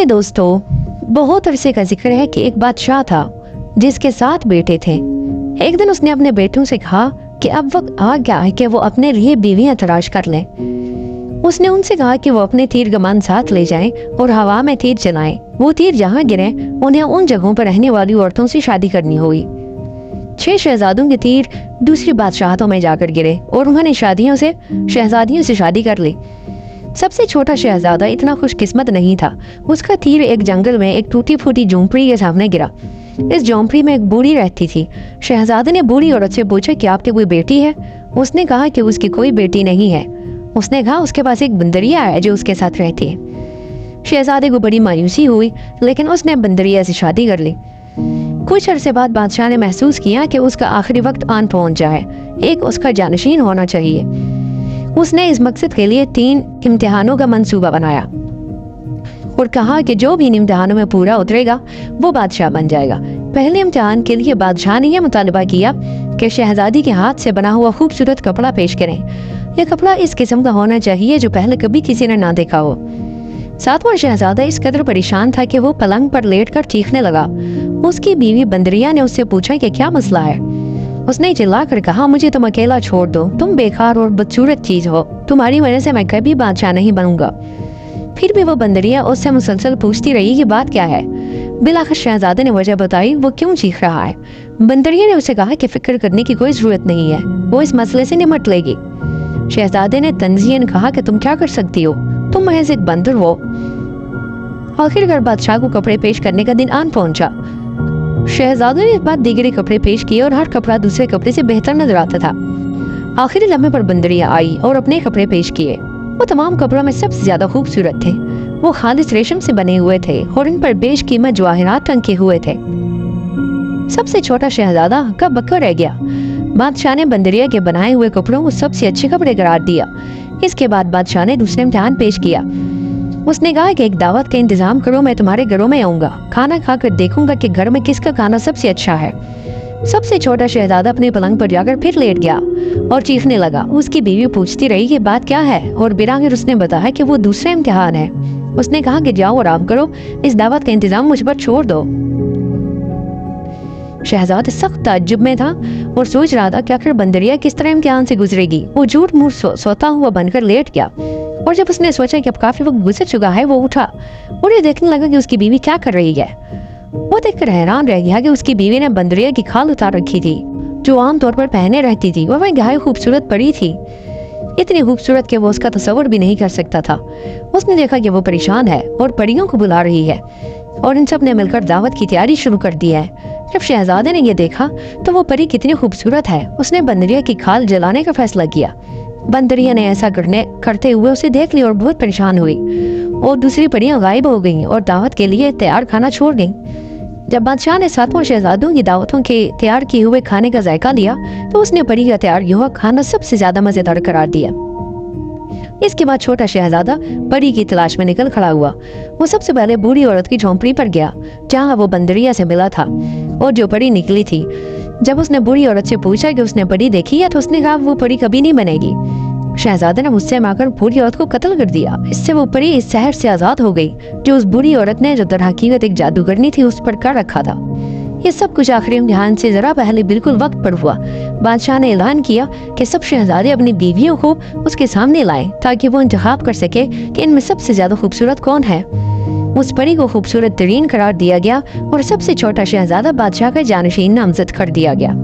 मेरे दोस्तों, बहुत अरसे का जिक्र है कि एक बादशाह था जिसके 7 बेटे थे। एक दिन उसने अपने बेटों से कहा कि अब वक्त आ गया है कि वो अपने लिए बीवियां तलाश कर लें। उसने उनसे कहा कि वो अपने तीर कमान साथ ले जाएं और हवा में तीर चलाएं। वो तीर जहाँ गिरे उन्हें उन जगहों पर रहने वाली औरतों से शादी करनी होगी। 6 शहजादों के तीर दूसरी बादशाहतों में जाकर गिरे और उन्होंने शहजादियों से शादी कर ली। सबसे छोटा शहजादा इतना खुशकिस्मत नहीं था। उसका तीर एक जंगल में एक टूटी फूटी झोंपड़ी के सामने गिरा। इस झोंपड़ी में एक बूढ़ी रहती थी। शहजादे ने बूढ़ी औरत से पूछा कि आपकी कोई बेटी है? उसने कहा कि उसकी कोई बेटी नहीं है। उसने कहा उसके पास एक बंदरिया है जो उसके साथ रहती है। शहजादे को बड़ी मायूसी हुई, लेकिन उसने बंदरिया से शादी कर ली। कुछ अरसे बाद बादशाह ने महसूस किया कि उसका आखिरी वक्त आन पहुंच जाए, एक उसका जानशीन होना चाहिए। उसने इस मकसद के लिए 3 इम्तिहानों का मंसूबा बनाया और कहा कि जो भी इन इम्तिहानों में पूरा उतरेगा वो बादशाह बन जाएगा। पहले इम्तिहान के लिए बादशाह ने यह मुतालबा किया कि शहजादी के हाथ से बना हुआ खूबसूरत कपड़ा पेश करें। यह कपड़ा इस किस्म का होना चाहिए जो पहले कभी किसी ने ना देखा हो। 7वां शहजादा इस कदर परेशान था कि वो पलंग पर लेटकर चीखने लगा। उसकी बीवी बंदरिया ने उससे पूछा कि क्या मसला है। उसने चिल्लाकर कहा, मुझे तुम अकेला छोड़ दो, तुम बेकार और बदसूरत चीज हो, तुम्हारी वजह से मैं कभी बादशाह नहीं बनूंगा। फिर भी वो बंदरिया उससे मुसलसल पूछती रही कि बात क्या है। बिलाखिर शहजादे ने वजह बताई वो क्यों चीख रहा है। बंदरिया ने उसे कहा कि फिक्र करने की कोई जरूरत नहीं है, वो इस मसले से निपट लेगी। शहजादे ने तंजीन कहा कि तुम क्या कर सकती हो, तुम महज एक बंदर हो। आखिरकार बादशाह को कपड़े पेश करने का दिन आन पहुंचा। शहजादे ने इस बार दीगरे कपड़े पेश किए और हर कपड़ा दूसरे कपड़े से बेहतर नजर आता था। आखिरी लम्हे पर बंदरिया आई और अपने कपड़े पेश किए। वो तमाम कपड़ों में सबसे ज्यादा खूबसूरत थे। वो खालिस रेशम से बने हुए थे और इन पर बेशकीमत जवाहरात टंके हुए थे। सबसे छोटा शहजादा हक्का बक्का रह गया। बादशाह ने बंदरिया के बनाए हुए कपड़ों को सबसे अच्छे कपड़े करार दिया। इसके बाद बादशाह ने दूसरा इम्तिहान पेश किया। उसने कहा कि एक दावत का इंतजाम करो, मैं तुम्हारे घरों में आऊंगा, खाना खाकर देखूंगा कि घर में किसका खाना सबसे अच्छा है। सबसे छोटा शहजादा अपने पलंग पर जाकर फिर लेट गया और चीखने लगा। उसकी बीवी पूछती रही कि बात क्या है और बिलाखिर उसने बताया कि वो दूसरा इम्तिहान है। उसने कहा कि जाओ आराम करो, इस दावत का इंतजाम मुझ पर छोड़ दो। शहजादा सख्त ताज्जुब में था और सोच रहा था कि आखिर बंदरिया किस तरह इम्तिहान से गुजरेगी। वो झूठ मूठ सोता हुआ बनकर लेट गया और जब उसने सोचा कि अब काफी वक्त गुजर चुका है, वो उठा और ये देखने लगा कि उसकी बीवी क्या कर रही है। वो देखकर हैरान रह गया कि उसकी बीवी ने बंदरिया की खाल उतार रखी थी जो आमतौर पर पहने रहती थी। वह गाय खूबसूरत परी थी, इतनी खूबसूरत कि वो उसका तस्वर भी नहीं कर सकता था। उसने देखा कि वो परेशान है और परियों को बुला रही है और इन सब ने मिलकर दावत की तैयारी शुरू कर दी है। जब शहजादे ने ये देखा तो वो परी कितनी खूबसूरत है। उसने बंदरिया की खाल जलाने का फैसला किया। बंदरिया ने ऐसा करते हुए उसे देख लिया और बहुत परेशान हुई और दूसरी परियां गायब हो गईं और दावत के लिए तैयार खाना छोड़ गईं। जब बादशाह ने 7वां शहजादों की दावतों के तैयार किए हुए खाने का जायका लिया तो उसने परी का तैयार हुआ खाना सबसे ज्यादा मजेदार करार दिया। इसके बाद छोटा शहजादा परी की तलाश में निकल खड़ा हुआ। वो सबसे पहले बूढ़ी औरत की झोंपड़ी पर गया जहाँ वो बंदरिया से मिला था और जो परी निकली थी। जब उसने बूढ़ी औरत से पूछा कि उसने परी देखी है तो उसने कहा वो परी कभी नहीं बनेगी। शहजादे ने गुस्से में आकर बूढ़ी औरत को कत्ल कर दिया। इससे वो परी इस शहर से आजाद हो गई जो उस बूढ़ी औरत ने जो दरहकीकत एक जादूगरनी थी उस पर कर रखा था। ये सब कुछ आखिरी इम्तिहान से जरा पहले बिल्कुल वक्त पर हुआ। बादशाह ने ऐलान किया कि सब शहजादे अपनी बीवियों को उसके सामने लाएं ताकि वो इंतखाब कर सके कि इनमें सबसे ज्यादा खूबसूरत कौन है। उस परी को खूबसूरत तरीन करार दिया गया और सबसे छोटा शहजादा बादशाह का जानशीन नामजद कर दिया गया।